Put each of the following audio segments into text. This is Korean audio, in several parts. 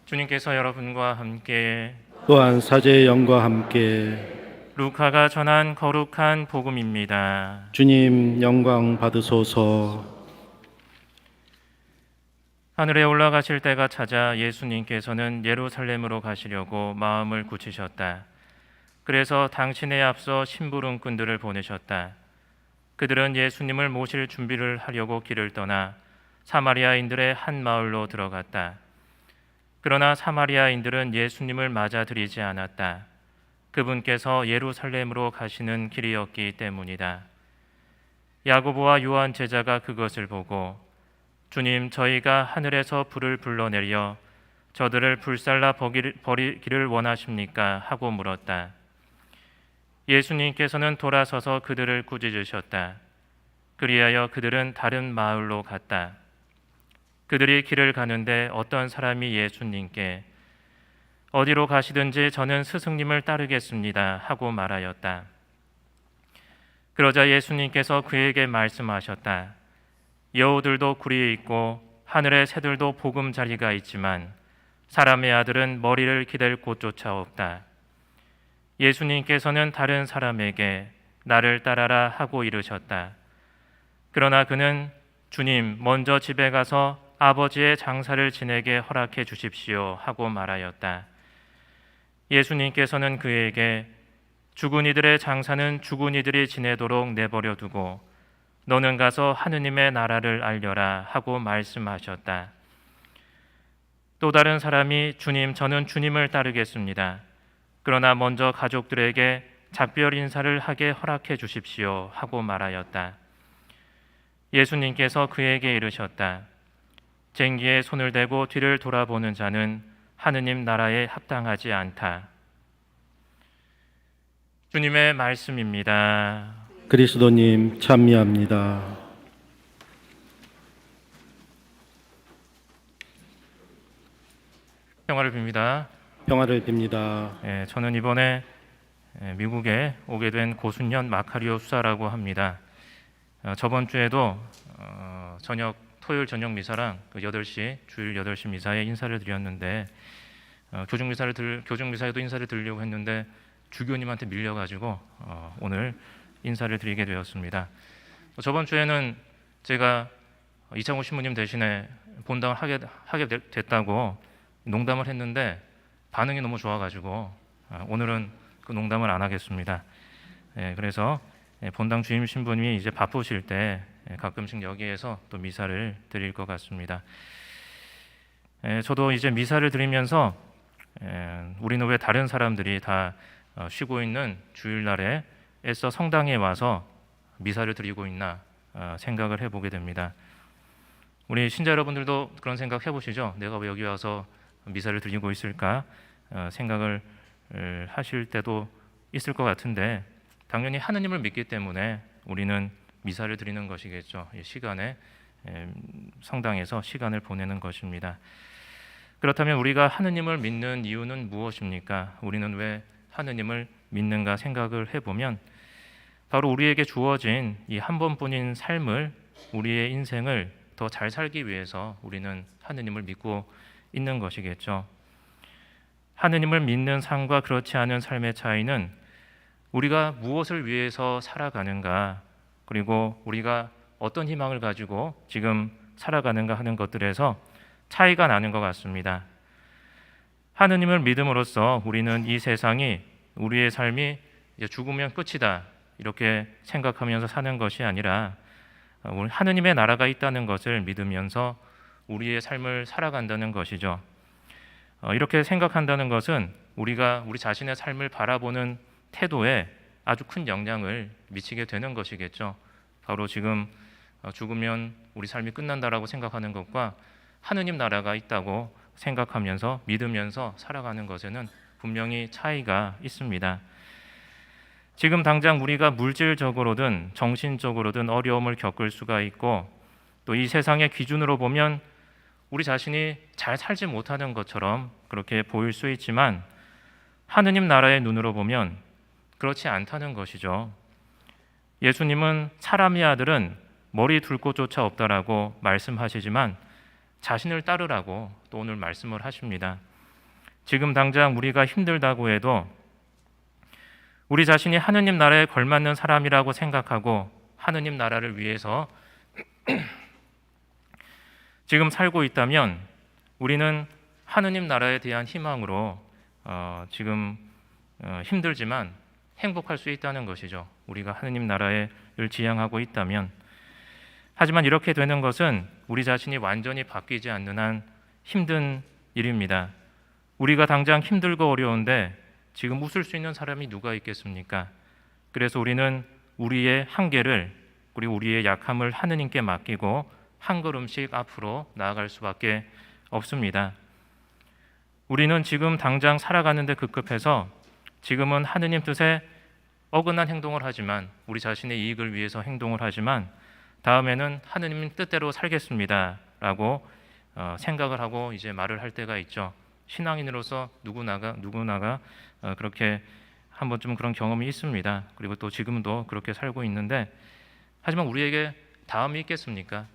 주님께서 여러분과 함께 또한 사제의 영과 함께 루카가 전한 거룩한 복음입니다. 주님 영광 받으소서. 하늘에 올라가실 때가 찾아 예수님께서는 예루살렘으로 가시려고 마음을 굳히셨다. 그래서 당신에 앞서 심부름꾼들을 보내셨다. 그들은 예수님을 모실 준비를 하려고 길을 떠나 사마리아인들의 한 마을로 들어갔다. 그러나 사마리아인들은 예수님을 맞아들이지 않았다. 그분께서 예루살렘으로 가시는 길이었기 때문이다. 야고보와 요한 제자가 그것을 보고 주님, 저희가 하늘에서 불을 불러내려 저들을 불살라 버리기를 원하십니까? 하고 물었다. 예수님께서는 돌아서서 그들을 꾸짖으셨다. 그리하여 그들은 다른 마을로 갔다. 그들이 길을 가는데 어떤 사람이 예수님께 어디로 가시든지 저는 스승님을 따르겠습니다 하고 말하였다. 그러자 예수님께서 그에게 말씀하셨다. 여우들도 굴이 있고 하늘의 새들도 보금자리가 있지만 사람의 아들은 머리를 기댈 곳조차 없다. 예수님께서는 다른 사람에게 나를 따라라 하고 이르셨다. 그러나 그는 주님, 먼저 집에 가서 아버지의 장사를 지내게 허락해 주십시오 하고 말하였다. 예수님께서는 그에게 죽은 이들의 장사는 죽은 이들이 지내도록 내버려 두고 너는 가서 하느님의 나라를 알려라 하고 말씀하셨다. 또 다른 사람이 주님, 저는 주님을 따르겠습니다. 그러나 먼저 가족들에게 작별 인사를 하게 허락해 주십시오 하고 말하였다. 예수님께서 그에게 이르셨다. 쟁기에 손을 대고 뒤를 돌아보는 자는 하느님 나라에 합당하지 않다. 주님의 말씀입니다. 그리스도님 찬미합니다. 평화를 빕니다. 평화를 빕니다. 저는 이번에 미국에 오게 된 고순년 마카리오 수사라고 합니다. 저번 주에도 토요일 저녁 미사랑 8시 주일 8시 미사에 인사를 드렸는데 교중 미사에도 인사를 드리려고 했는데 주교님한테 밀려가지고 오늘 인사를 드리게 되었습니다. 저번 주에는 제가 이창호 신부님 대신에 본당을 하게 됐다고 농담을 했는데 반응이 너무 좋아가지고 오늘은 그 농담을 안 하겠습니다. 그래서 본당 주임 신부님이 이제 바쁘실 때 가끔씩 여기에서 또 미사를 드릴 것 같습니다. 저도 이제 미사를 드리면서 우리는 왜 다른 사람들이 다 쉬고 있는 주일날에 애써 성당에 와서 미사를 드리고 있나 생각을 해보게 됩니다. 우리 신자 여러분들도 그런 생각 해보시죠. 내가 왜 여기 와서 미사를 드리고 있을까 생각을 하실 때도 있을 것 같은데 당연히 하느님을 믿기 때문에 우리는 미사를 드리는 것이겠죠. 이 시간에 성당에서 시간을 보내는 것입니다. 그렇다면 우리가 하느님을 믿는 이유는 무엇입니까? 우리는 왜 하느님을 믿는가 생각을 해보면 바로 우리에게 주어진 이 한 번뿐인 삶을, 우리의 인생을 더 잘 살기 위해서 우리는 하느님을 믿고 있는 것이겠죠. 하느님을 믿는 삶과 그렇지 않은 삶의 차이는 우리가 무엇을 위해서 살아가는가, 그리고 우리가 어떤 희망을 가지고 지금 살아가는가 하는 것들에서 차이가 나는 것 같습니다. 하느님을 믿음으로써 우리는 이 세상이, 우리의 삶이 이제 죽으면 끝이다 이렇게 생각하면서 사는 것이 아니라 하느님의 나라가 있다는 것을 믿으면서 우리의 삶을 살아간다는 것이죠. 이렇게 생각한다는 것은 우리가 우리 자신의 삶을 바라보는 태도에 아주 큰 영향을 미치게 되는 것이겠죠. 바로 지금 죽으면 우리 삶이 끝난다라고 생각하는 것과 하느님 나라가 있다고 생각하면서 믿으면서 살아가는 것에는 분명히 차이가 있습니다. 지금 당장 우리가 물질적으로든 정신적으로든 어려움을 겪을 수가 있고 또 이 세상의 기준으로 보면 우리 자신이 잘 살지 못하는 것처럼 그렇게 보일 수 있지만 하느님 나라의 눈으로 보면 그렇지 않다는 것이죠. 예수님은 사람의 아들은 머리 둘 곳조차 없다라고 말씀하시지만 자신을 따르라고 또 오늘 말씀을 하십니다. 지금 당장 우리가 힘들다고 해도 우리 자신이 하느님 나라에 걸맞는 사람이라고 생각하고 하느님 나라를 위해서 지금 살고 있다면 우리는 하느님 나라에 대한 희망으로 지금 힘들지만 행복할 수 있다는 것이죠. 우리가 하느님 나라를 지향하고 있다면. 하지만 이렇게 되는 것은 우리 자신이 완전히 바뀌지 않는 한 힘든 일입니다. 우리가 당장 힘들고 어려운데 지금 웃을 수 있는 사람이 누가 있겠습니까? 그래서 우리는 우리의 한계를 그리고 우리의 약함을 하느님께 맡기고 한 걸음씩 앞으로 나아갈 수밖에 없습니다. 우리는 지금 당장 살아가는데 급급해서 지금은 하느님 뜻에 어긋난 행동을 하지만 우리 자신의 이익을 위해서 행동을 하지만 다음에는 하느님 뜻대로 살겠습니다라고 생각을 하고 이제 말을 할 때가 있죠. 신앙인으로서 누구나가 그렇게 한 번쯤 그런 경험이 있습니다. 그리고 또 지금도 그렇게 살고 있는데 하지만 우리에게 다음이 있겠습니까?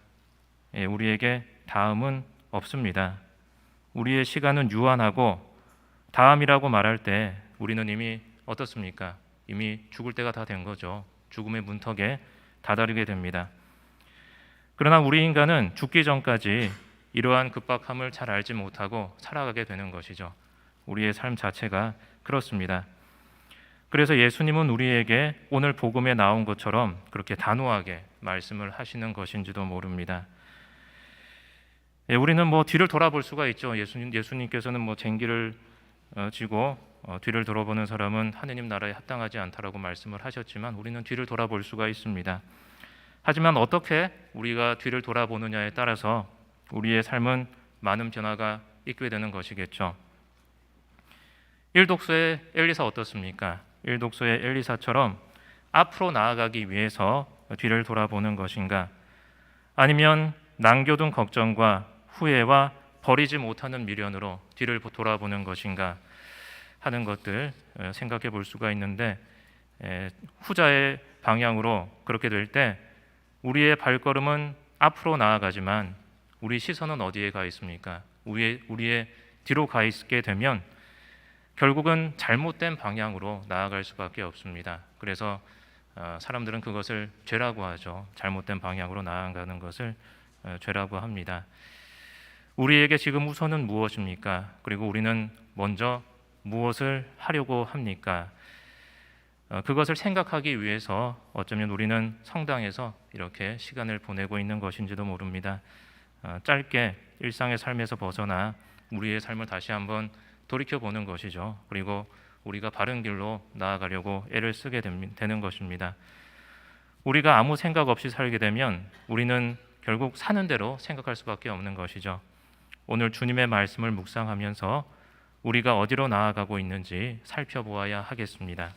우리에게 다음은 없습니다. 우리의 시간은 유한하고 다음이라고 말할 때 우리는 이미 어떻습니까? 이미 죽을 때가 다 된 거죠. 죽음의 문턱에 다다르게 됩니다. 그러나 우리 인간은 죽기 전까지 이러한 급박함을 잘 알지 못하고 살아가게 되는 것이죠. 우리의 삶 자체가 그렇습니다. 그래서 예수님은 우리에게 오늘 복음에 나온 것처럼 그렇게 단호하게 말씀을 하시는 것인지도 모릅니다. 우리는 뒤를 돌아볼 수가 있죠. 예수님께서는 쟁기를 쥐고 뒤를 돌아보는 사람은 하느님 나라에 합당하지 않다라고 말씀을 하셨지만 우리는 뒤를 돌아볼 수가 있습니다. 하지만 어떻게 우리가 뒤를 돌아보느냐에 따라서 우리의 삶은 많은 변화가 있게 되는 것이겠죠. 일독소의 엘리사 어떻습니까? 일독소의 엘리사처럼 앞으로 나아가기 위해서 뒤를 돌아보는 것인가? 아니면 남겨둔 걱정과 후회와 버리지 못하는 미련으로 뒤를 돌아보는 것인가 하는 것들 생각해 볼 수가 있는데 후자의 방향으로 그렇게 될 때 우리의 발걸음은 앞으로 나아가지만 우리 시선은 어디에 가 있습니까? 우리의 뒤로 가 있게 되면 결국은 잘못된 방향으로 나아갈 수밖에 없습니다. 그래서 사람들은 그것을 죄라고 하죠. 잘못된 방향으로 나아가는 것을 죄라고 합니다. 우리에게 지금 우선은 무엇입니까? 그리고 우리는 먼저 무엇을 하려고 합니까? 그것을 생각하기 위해서 어쩌면 우리는 성당에서 이렇게 시간을 보내고 있는 것인지도 모릅니다. 짧게 일상의 삶에서 벗어나 우리의 삶을 다시 한번 돌이켜보는 것이죠. 그리고 우리가 바른 길로 나아가려고 애를 쓰게 되는 것입니다. 우리가 아무 생각 없이 살게 되면 우리는 결국 사는 대로 생각할 수밖에 없는 것이죠. 오늘 주님의 말씀을 묵상하면서 우리가 어디로 나아가고 있는지 살펴보아야 하겠습니다.